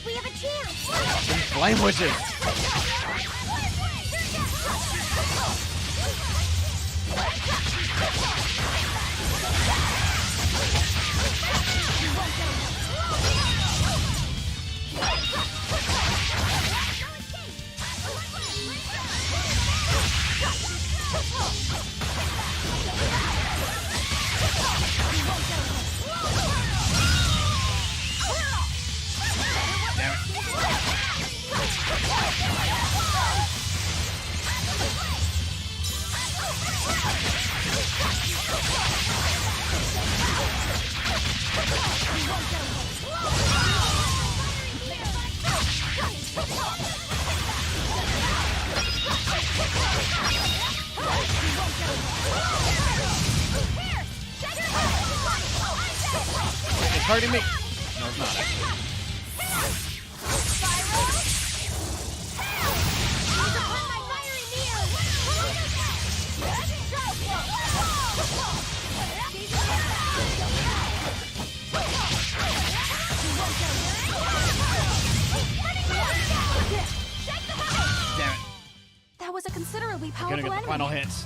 we have a chance! Flame witches! It's hurting me. No, it's not. Damn it. That was a considerably Gonna powerful get the enemy. final hits.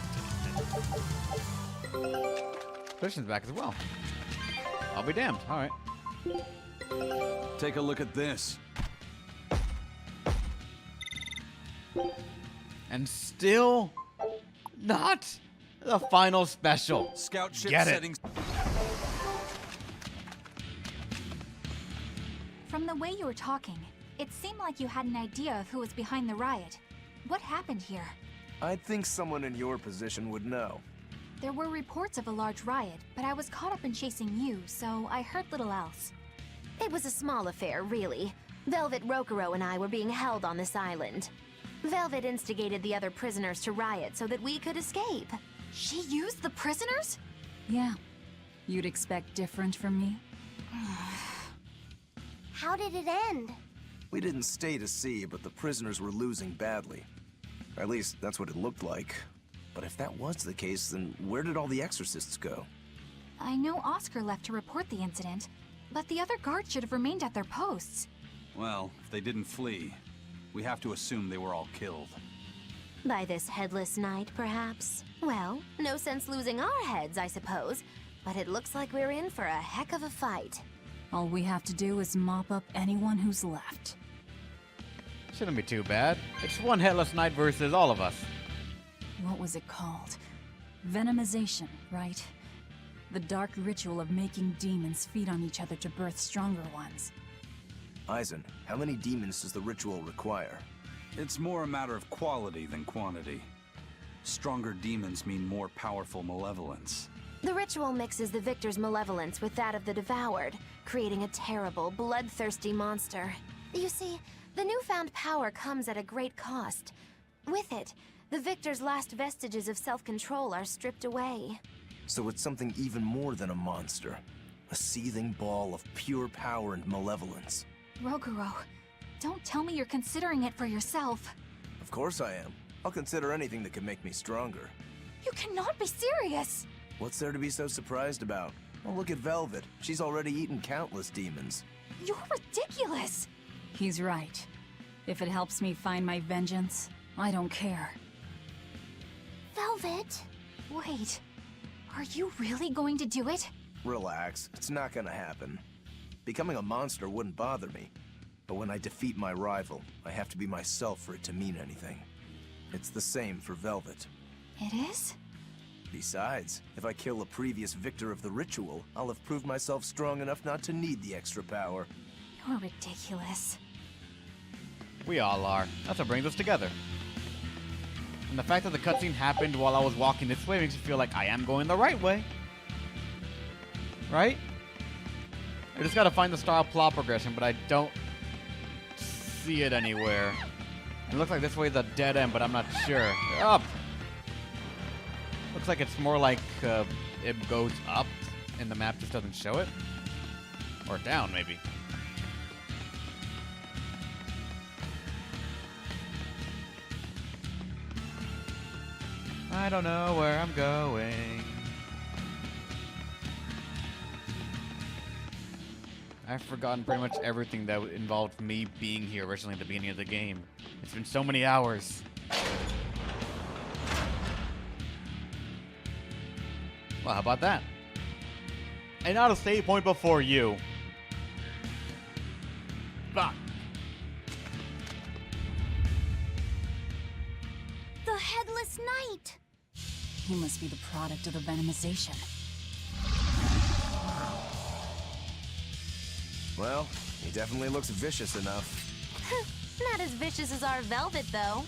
Christian's back as well. I'll be damned. All right. Take a look at this. And still not the final special. Scout ship Get it. settings. From the way you were talking, it seemed like you had an idea of who was behind the riot. What happened here? I'd think someone in your position would know. There were reports of a large riot, but I was caught up in chasing you, so I heard little else. It was a small affair, really. Velvet Rokuro and I were being held on this island. Velvet instigated the other prisoners to riot so that we could escape. She used the prisoners? Yeah. You'd expect different from me? How did it end? We didn't stay to see, but the prisoners were losing badly. At least, that's what it looked like. But if that was the case, then where did all the exorcists go? I know Oscar left to report the incident, but the other guards should have remained at their posts. Well, if they didn't flee, we have to assume they were all killed. By this Headless night, perhaps? Well, no sense losing our heads, I suppose. But it looks like we're in for a heck of a fight. All we have to do is mop up anyone who's left. Shouldn't be too bad. It's one Headless Knight versus all of us. What was it called? Venomization, right? The dark ritual of making demons feed on each other to birth stronger ones. Eisen, how many demons does the ritual require? It's more a matter of quality than quantity. Stronger demons mean more powerful malevolence. The ritual mixes the victor's malevolence with that of the devoured, creating a terrible, bloodthirsty monster. You see, the newfound power comes at a great cost. With it, the victor's last vestiges of self-control are stripped away. So it's something even more than a monster. A seething ball of pure power and malevolence. Roguro, don't tell me you're considering it for yourself. Of course I am. I'll consider anything that can make me stronger. You cannot be serious! What's there to be so surprised about? Well, look at Velvet. She's already eaten countless demons. You're ridiculous! He's right. If it helps me find my vengeance, I don't care. Velvet? Wait, are you really going to do it? Relax, it's not gonna happen. Becoming a monster wouldn't bother me. But when I defeat my rival, I have to be myself for it to mean anything. It's the same for Velvet. It is? Besides, if I kill a previous victor of the ritual, I'll have proved myself strong enough not to need the extra power. You're ridiculous. We all are. That's what brings us together. And the fact that the cutscene happened while I was walking this way makes me feel like I am going the right way. Right? I just gotta find the star plot progression, but I don't see it anywhere. It looks like this way is a dead end, but I'm not sure. Up! Looks like it's more like it goes up and the map just doesn't show it. Or down, maybe. I don't know where I'm going. I've forgotten pretty much everything that involved me being here originally at the beginning of the game. It's been so many hours. Well, how about that? And not a save point before you. Fuck. The Headless Knight! He must be the product of the venomization. Well, he definitely looks vicious enough. Not as vicious as our Velvet, though.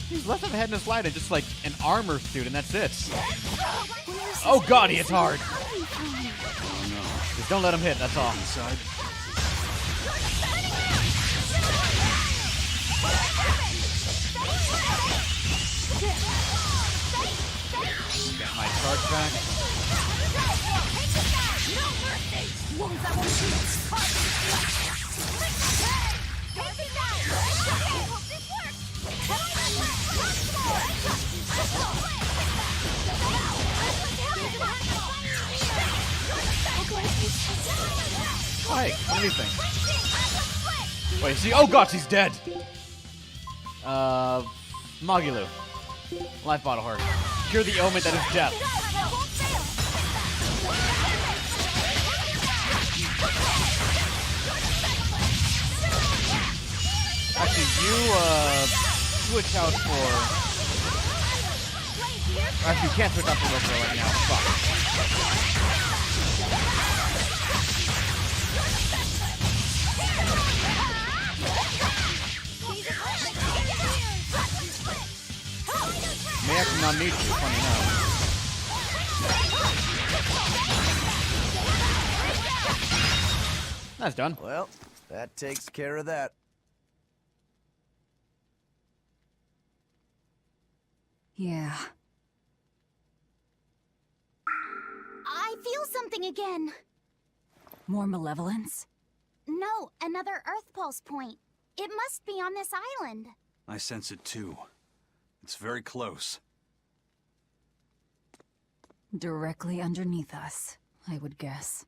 He's less of a headless light and just like an armor suit, and that's it. Oh god, he hits hard. Oh no. Just don't let him hit, that's all. Inside. Get my charge back. Hey, what do you think? Wait, see? Oh god, she's dead! Magilu. Life bottle heart. Cure the ailment that is death. Actually, you, switch out for... Actually, you can't switch out for Robo right now. Fuck. May actually not need to, funny enough. That's done. Well, that takes care of that. Yeah. I feel something again. More malevolence? No, another Earth Pulse point. It must be on this island. I sense it too. It's very close. Directly underneath us, I would guess.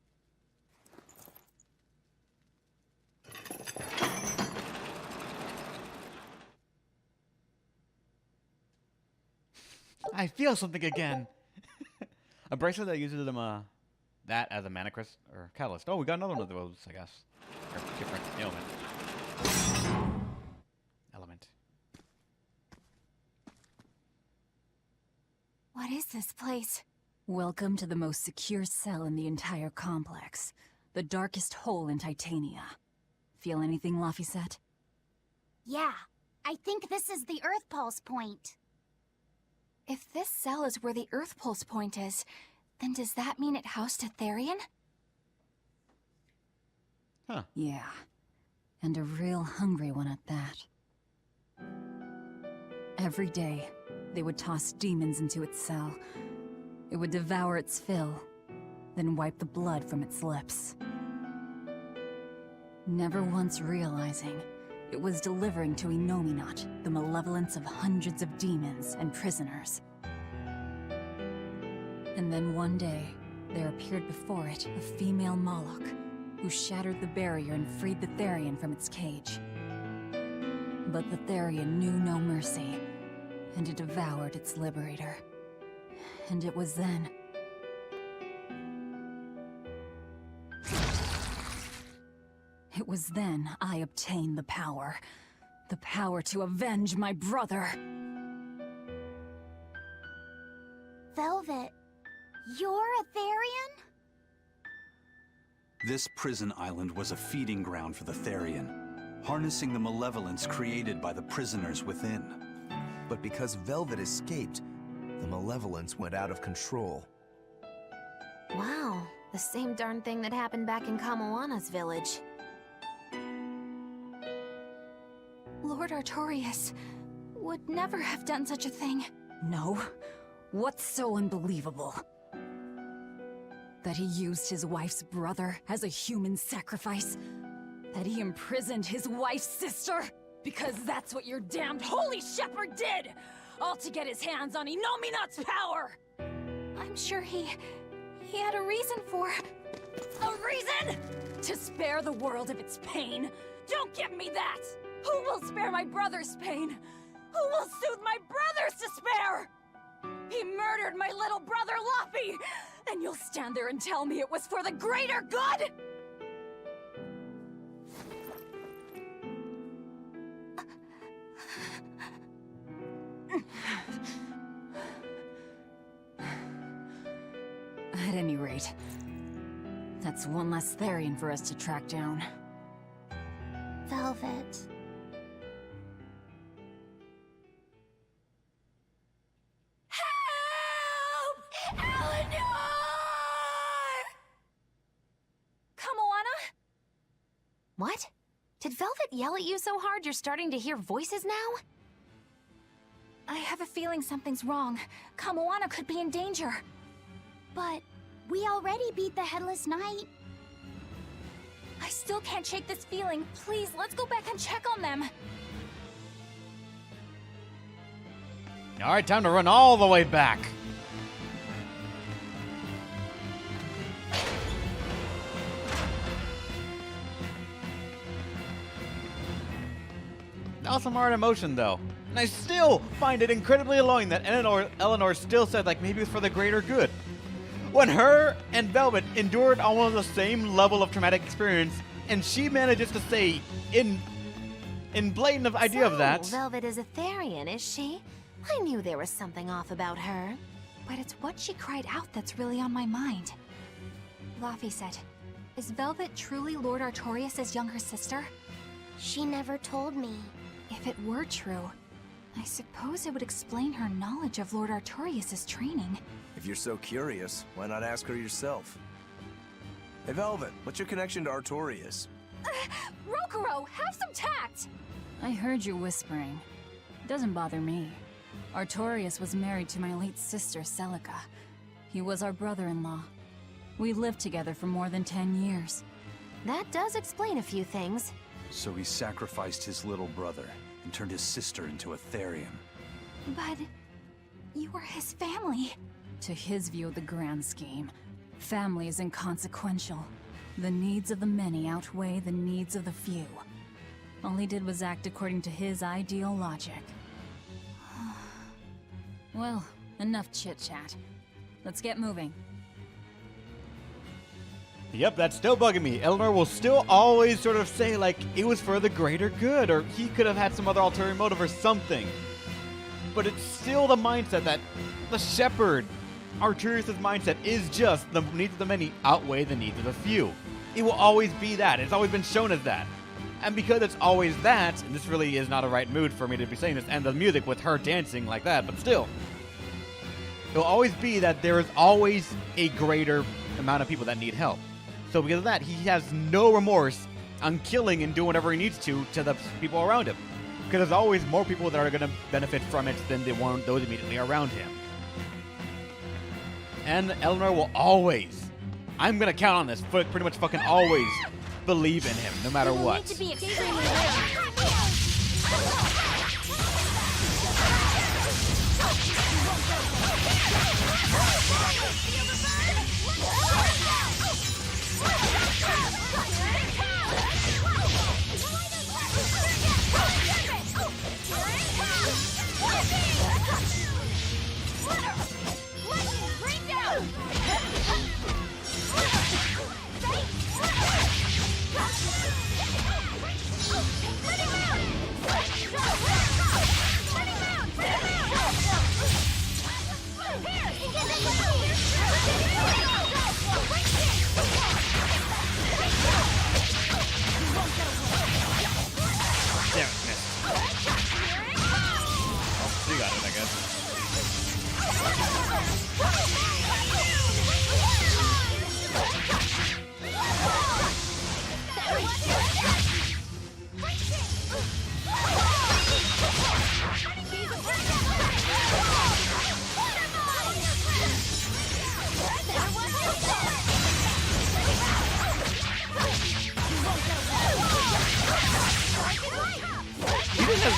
I feel something again. A bracelet that uses them, that as a mana crystal or catalyst. Oh, we got another one of those, I guess. Or different element. What is this place? Welcome to the most secure cell in the entire complex. The darkest hole in Titania. Feel anything, Laphicet? Yeah, I think this is the Earth Pulse point. If this cell is where the Earth Pulse point is, then does that mean it housed a Therian? Huh. Yeah. And a real hungry one at that. Every day, they would toss demons into its cell. It would devour its fill, then wipe the blood from its lips. Never once realizing it was delivering to Inominat the malevolence of hundreds of demons and prisoners. And then one day, there appeared before it a female Moloch, who shattered the barrier and freed the Therian from its cage. But the Therian knew no mercy, and it devoured its liberator. And it was then... It was then I obtained the power. The power to avenge my brother. Velvet, you're a Therian? This prison island was a feeding ground for the Therian, harnessing the malevolence created by the prisoners within. But because Velvet escaped, the malevolence went out of control. Wow, the same darn thing that happened back in Kamawana's village. Lord Artorias would never have done such a thing. No? What's so unbelievable? That he used his wife's brother as a human sacrifice? That he imprisoned his wife's sister? Because that's what your damned holy shepherd did! All to get his hands on Inominat's power! I'm sure he He had a reason for... A reason? To spare the world of its pain. Don't give me that! Who will spare my brother's pain? Who will soothe my brother's despair? He murdered my little brother, Luffy! And you'll stand there and tell me it was for the greater good? At any rate, that's one less Therian for us to track down. Velvet. Help! Eleanor! Kamoana? What? Did Velvet yell at you so hard you're starting to hear voices now? I have a feeling something's wrong. Kamoana could be in danger. But we already beat the Headless Knight. I still can't shake this feeling. Please, let's go back and check on them. Alright, time to run all the way back. Awesome hard emotion, though. And I still find it incredibly annoying that Eleanor still said, like, maybe it's for the greater good. When her and Velvet endured almost the same level of traumatic experience, and she manages to say, in blatant idea of that... Velvet is a Therian, is she? I knew there was something off about her. But it's what she cried out that's really on my mind. Laffy said, is Velvet truly Lord Artorias' younger sister? She never told me. If it were true, I suppose it would explain her knowledge of Lord Artorias' training. If you're so curious, why not ask her yourself? Hey, Velvet, what's your connection to Artorias? Rokuro, have some tact! I heard you whispering. Doesn't bother me. Artorias was married to my late sister, Celica. He was our brother-in-law. We lived together for more than 10 years. That does explain a few things. So he sacrificed his little brother and turned his sister into a Therian. But you were his family. To his view of the grand scheme, family is inconsequential. The needs of the many outweigh the needs of the few. All he did was act according to his ideal logic. Well, enough chit-chat. Let's get moving. Yep, that's still bugging me. Eleanor will still always sort of say, like, it was for the greater good, or he could have had some other ulterior motive or something. But it's still the mindset that the shepherd, Artorias' mindset, is just the needs of the many outweigh the needs of the few. It will always be that. It's always been shown as that. And because it's always that, and this really is not a right mood for me to be saying this, and the music with her dancing like that, but still, it will always be that there is always a greater amount of people that need help. So because of that, he has no remorse on killing and doing whatever he needs to the people around him. Because there's always more people that are going to benefit from it than those immediately around him. And Eleanor will always, I'm going to count on this, pretty much fucking always believe in him, no matter what. Need to be extremely rare.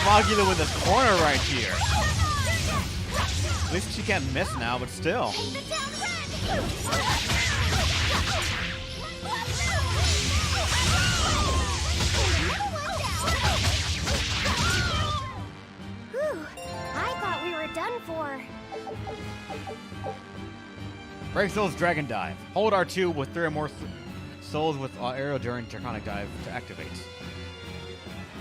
Magula with this corner right here. At least she can't miss now, but still. Take the town red! Whew, I thought we were done for. Break Souls Dragon Dive. Hold R2 with 3 or more souls with arrow during Draconic Dive to activate.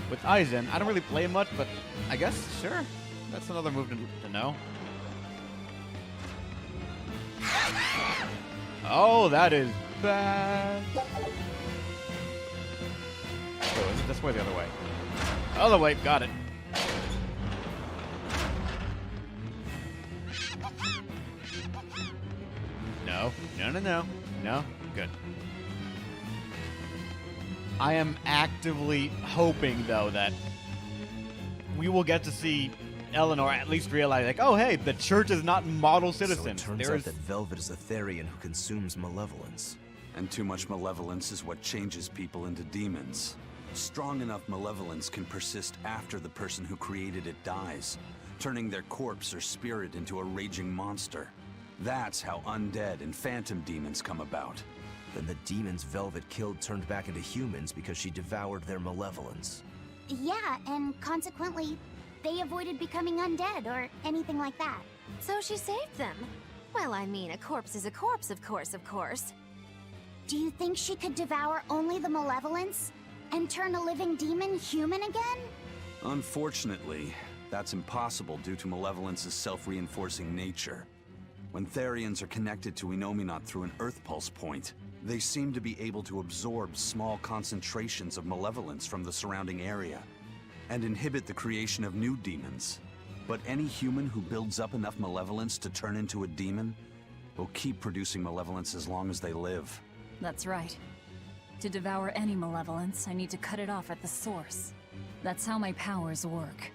With Aizen, I don't really play much, but I guess, sure. That's another move to know. Oh, that is bad. Oh, is it this way or the other way? Other way, got it. No, no, no, no. No, good. I am actively hoping, though, that we will get to see Eleanor at least realize, like, oh, hey, the church is not model citizens. So it turns out that Velvet is a Therian who consumes malevolence. And too much malevolence is what changes people into demons. Strong enough malevolence can persist after the person who created it dies, turning their corpse or spirit into a raging monster. That's how undead and phantom demons come about. Then the demons Velvet killed turned back into humans because she devoured their malevolence. Yeah, and consequently, they avoided becoming undead or anything like that. So she saved them. Well, I mean, a corpse is a corpse, of course, of course. Do you think she could devour only the malevolence and turn a living demon human again? Unfortunately, that's impossible due to malevolence's self-reinforcing nature. When Therians are connected to Enominat through an Earth Pulse point, they seem to be able to absorb small concentrations of malevolence from the surrounding area and inhibit the creation of new demons. But any human who builds up enough malevolence to turn into a demon will keep producing malevolence as long as they live. That's right. To devour any malevolence, I need to cut it off at the source. That's how my powers work.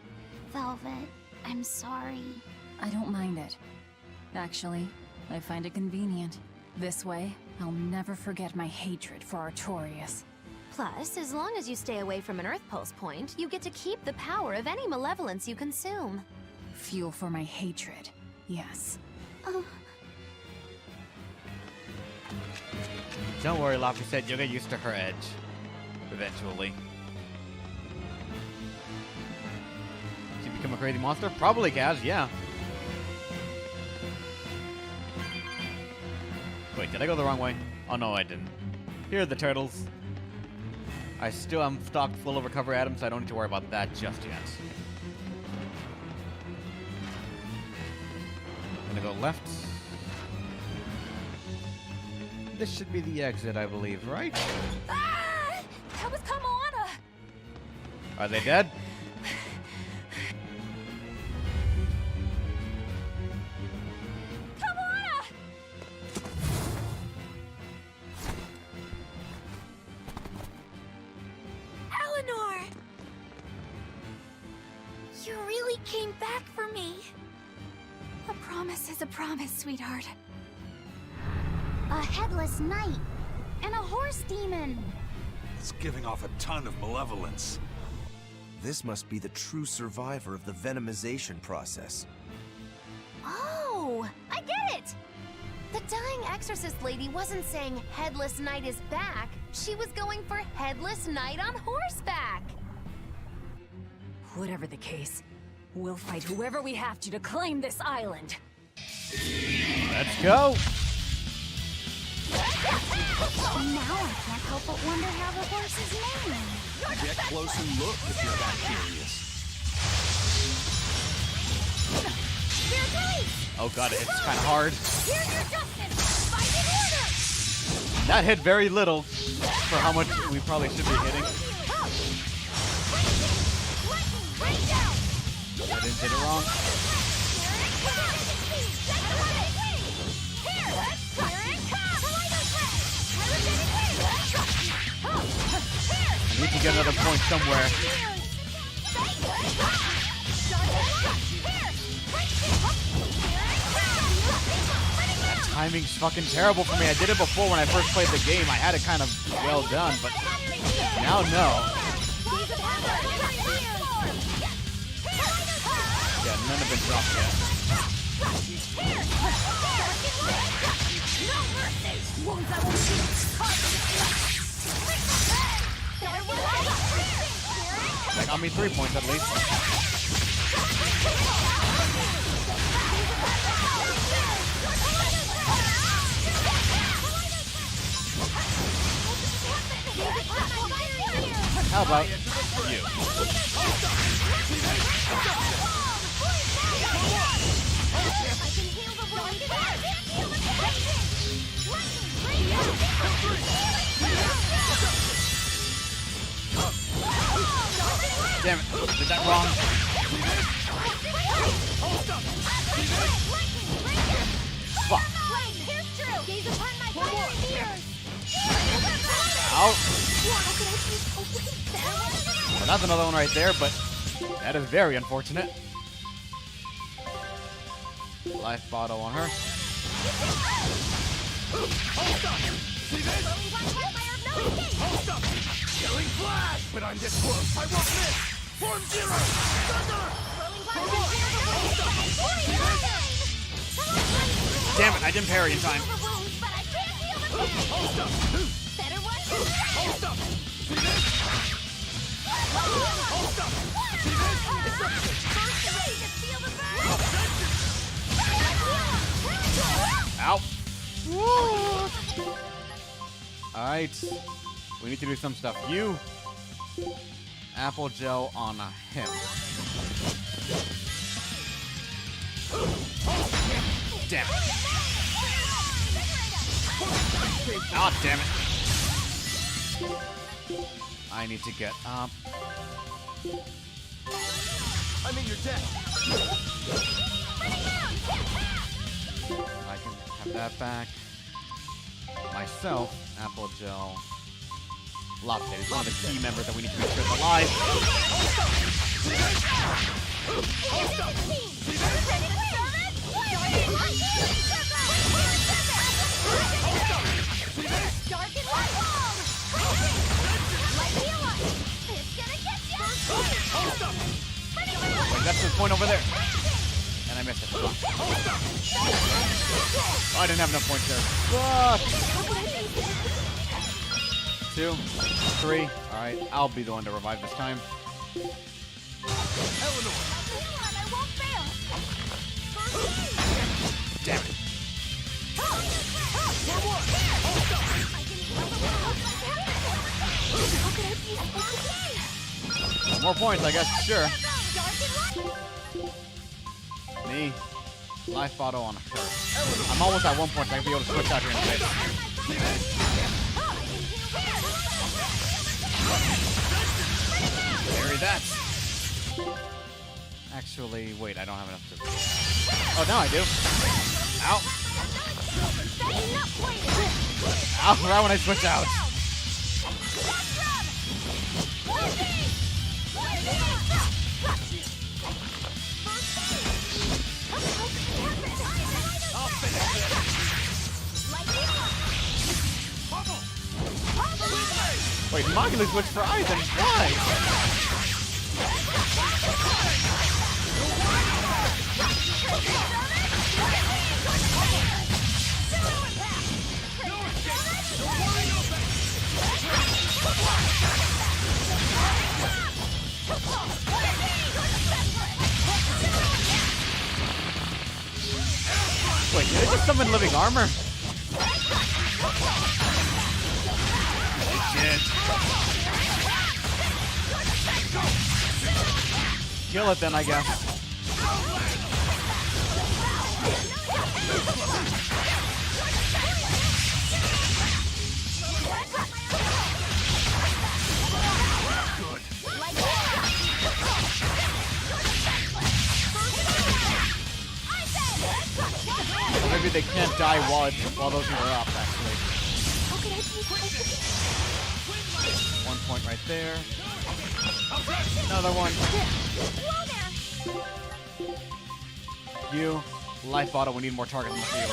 Velvet, I'm sorry. I don't mind it. Actually, I find it convenient. This way, I'll never forget my hatred for Artorias. Plus, as long as you stay away from an Earth Pulse point, you get to keep the power of any malevolence you consume. Fuel for my hatred, yes. Oh, Don't worry, Lofty said you'll get used to her edge. Eventually. She become a crazy monster? Probably, Kaz, yeah. Wait, did I go the wrong way? Oh no, I didn't. Here are the turtles. I still am stocked full of recovery items, so I don't need to worry about that just yet. Gonna go left. This should be the exit, I believe, right? ah! That was Kamoana! Are they dead? Kamoana! Eleanor! You really came back for me. A promise is a promise, sweetheart. A headless knight and a horse demon. It's giving off a ton of malevolence. This must be the true survivor of the venomization process. Oh, I get it! The dying exorcist lady wasn't saying Headless Knight is back. She was going for Headless Knight on horseback. Whatever the case, we'll fight whoever we have to claim this island. Let's go! Now I can't help but wonder how the horse is named. Get close and look if you're that curious. Oh god, it hits kind of hard. Here's your justice! Fight in order! That hit very little for how much we probably should be hitting. I didn't hit it wrong. I need to get another point somewhere. That timing's fucking terrible for me. I did it before when I first played the game. I had it kind of well done, but now no. Yeah, none have been dropped yet. That got me 3 points at least. How about you? Damn it, did that wrong. Fuck. Out. Well, that's another one right there, but that is very unfortunate. Life bottle on her. Killing flash! But I'm this close, I won't miss! Form zero! Thunder! Damn it, I didn't parry in time. Ow. Alright. We need to do some stuff. You, apple gel on him. Damn it. Oh, damn it. I need to get up. I'm in your debt. I can have that back. Myself, apple gel. Lophead is one of the key members that we need to make sure is alive. Wait, that's the point over there. And I missed it. Oh, I didn't have enough points there. Fuck. 2, 3. Alright, I'll be the one to revive this time. Damn it. More points, I guess. Sure. Me. Life bottle on her. I'm almost at 1 point, so I can be able to switch out here in a bit. Bury that. Actually, wait, I don't have enough to... Oh, now I do. Ow. Ow, right when I switch out. Wait, Magulu switched for Aizen. Why? Wait, did they just summon living armor? They did. Kill it then, I guess. Maybe they can't die while those people are up, actually. 1 point right there. Another one. You, life bottle, we need more targets in the field.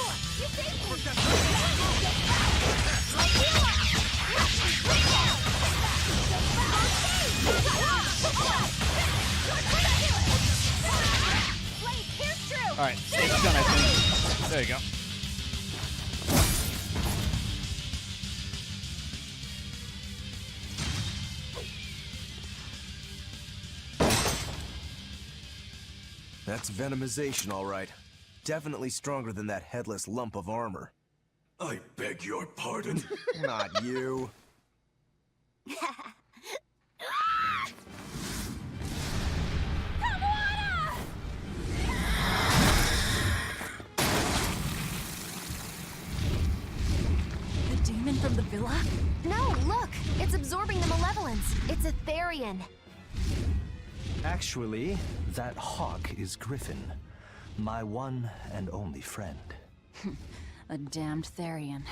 Alright, it's done, I think. There you go. That's venomization, all right. Definitely stronger than that headless lump of armor. I beg your pardon? Not you. The demon from the villa? No, look! It's absorbing the malevolence. It's a Therian. Actually, that hawk is Griffin, my one and only friend. A damned Therian.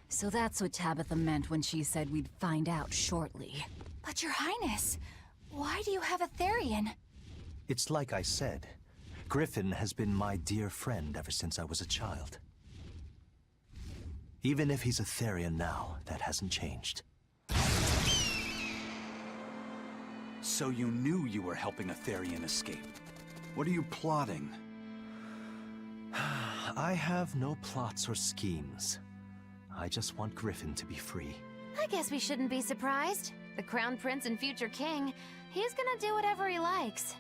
So that's what Tabitha meant when she said we'd find out shortly. But Your Highness, why do you have a Therian? It's like I said, Griffin has been my dear friend ever since I was a child. Even if he's a Therian now, that hasn't changed. So you knew you were helping a Therian escape. What are you plotting? I have no plots or schemes. I just want Griffin to be free. I guess we shouldn't be surprised. The Crown Prince and future king, he's gonna do whatever he likes.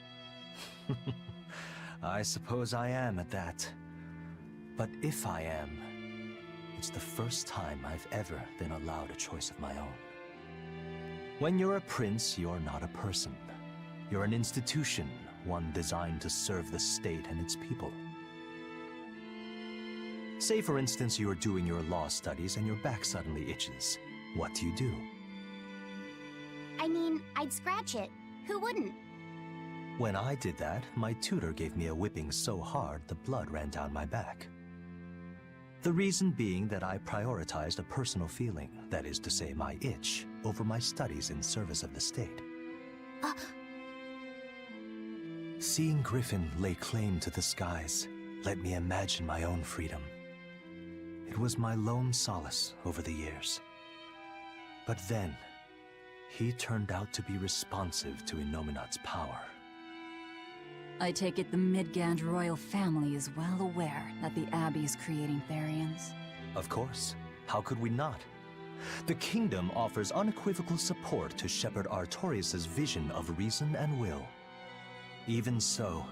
I suppose I am at that. But if I am, it's the first time I've ever been allowed a choice of my own. When you're a prince, you're not a person. You're an institution, one designed to serve the state and its people. Say, for instance, you're doing your law studies and your back suddenly itches. What do? I mean, I'd scratch it. Who wouldn't? When I did that, my tutor gave me a whipping so hard the blood ran down my back. The reason being that I prioritized a personal feeling, that is to say my itch, over my studies in service of the state. Seeing Griffin lay claim to the skies let me imagine my own freedom. It was my lone solace over the years. But then, he turned out to be responsive to Innominat's power. I take it the Midgand royal family is well aware that the Abbey is creating Therians. Of course. How could we not? The kingdom offers unequivocal support to Shepherd Artorius' vision of reason and will. Even so,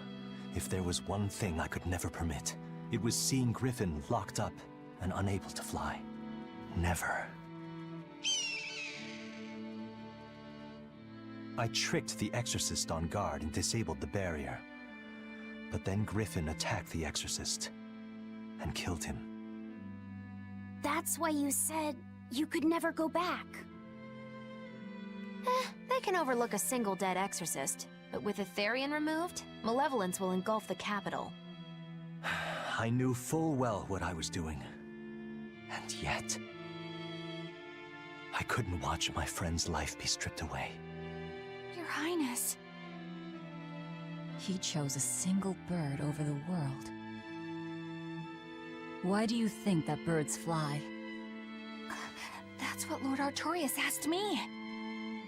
if there was one thing I could never permit, it was seeing Griffin locked up and unable to fly. Never. I tricked the Exorcist on guard and disabled the barrier. But then Griffin attacked the Exorcist and killed him. That's why you said you could never go back. They can overlook a single dead exorcist, but with a Therian removed, malevolence will engulf the capital. I knew full well what I was doing. And yet, I couldn't watch my friend's life be stripped away. Your Highness. He chose a single bird over the world. Why do you think that birds fly? That's what Lord Artorius asked me.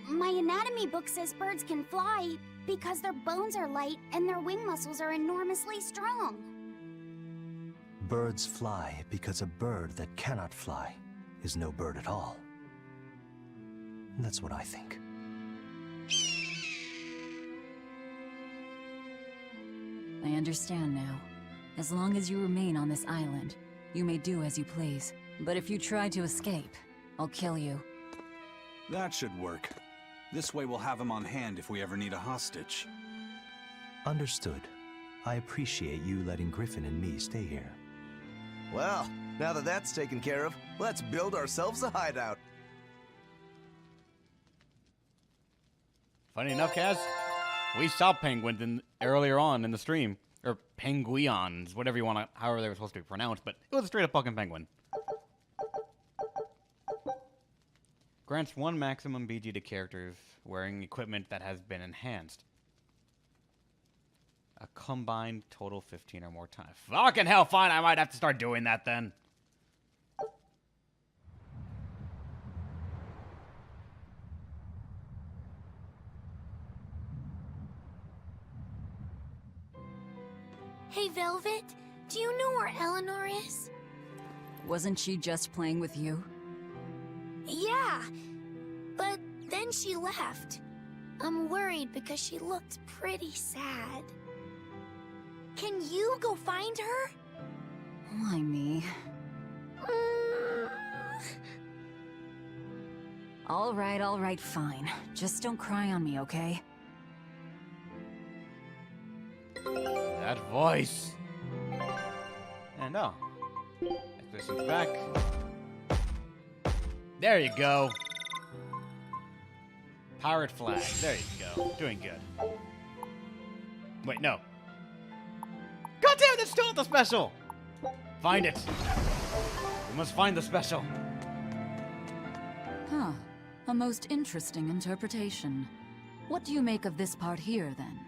My anatomy book says birds can fly because their bones are light and their wing muscles are enormously strong. Birds fly because a bird that cannot fly is no bird at all. That's what I think. I understand now. As long as you remain on this island, you may do as you please. But if you try to escape, I'll kill you. That should work. This way we'll have him on hand if we ever need a hostage. Understood. I appreciate you letting Griffin and me stay here. Well, now that that's taken care of, let's build ourselves a hideout. Funny enough, Kaz, we saw penguins earlier on in the stream. Or penguins, whatever you want to, however they were supposed to be pronounced, but it was a straight up fucking penguin. Grants 1 maximum BG to characters wearing equipment that has been enhanced. A combined total 15 or more times. Fucking hell, fine, I might have to start doing that then. Hey, Velvet, do you know where Eleanor is? Wasn't she just playing with you? Yeah, but then she left. I'm worried because she looked pretty sad. Can you go find her? Why me? All right, fine. Just don't cry on me, okay? That voice. And no. Expedition's back. There you go. Pirate flag. There you go. Doing good. Wait, no. God damn it, that's still not the special! Find it. We must find the special. Huh. A most interesting interpretation. What do you make of this part here, then?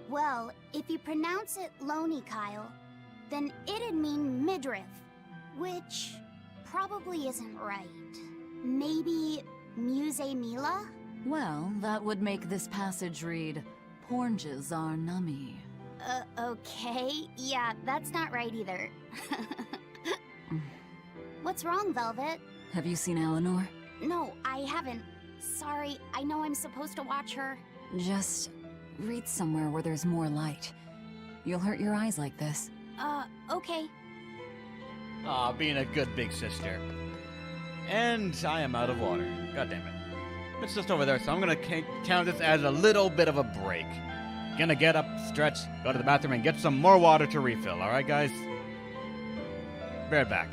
Well, if you pronounce it Loney Kyle, then it'd mean midriff, which probably isn't right. Maybe Muse Mila? Well, that would make this passage read, Pornges are nummy. Okay. Yeah, that's not right either. What's wrong, Velvet? Have you seen Eleanor? No, I haven't. Sorry, I know I'm supposed to watch her. Just read somewhere where there's more light. You'll hurt your eyes like this. Okay. Aw, being a good big sister. And I am out of water. God damn it. It's just over there, so I'm gonna count this as a little bit of a break. Gonna get up, stretch, go to the bathroom, and get some more water to refill, alright, guys? Be right back.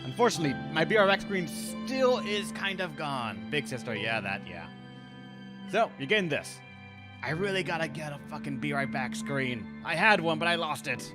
Unfortunately, my BRX screen still is kind of gone. Big sister, yeah. So, you're getting this. I really gotta get a fucking Be Right Back screen. I had one, but I lost it.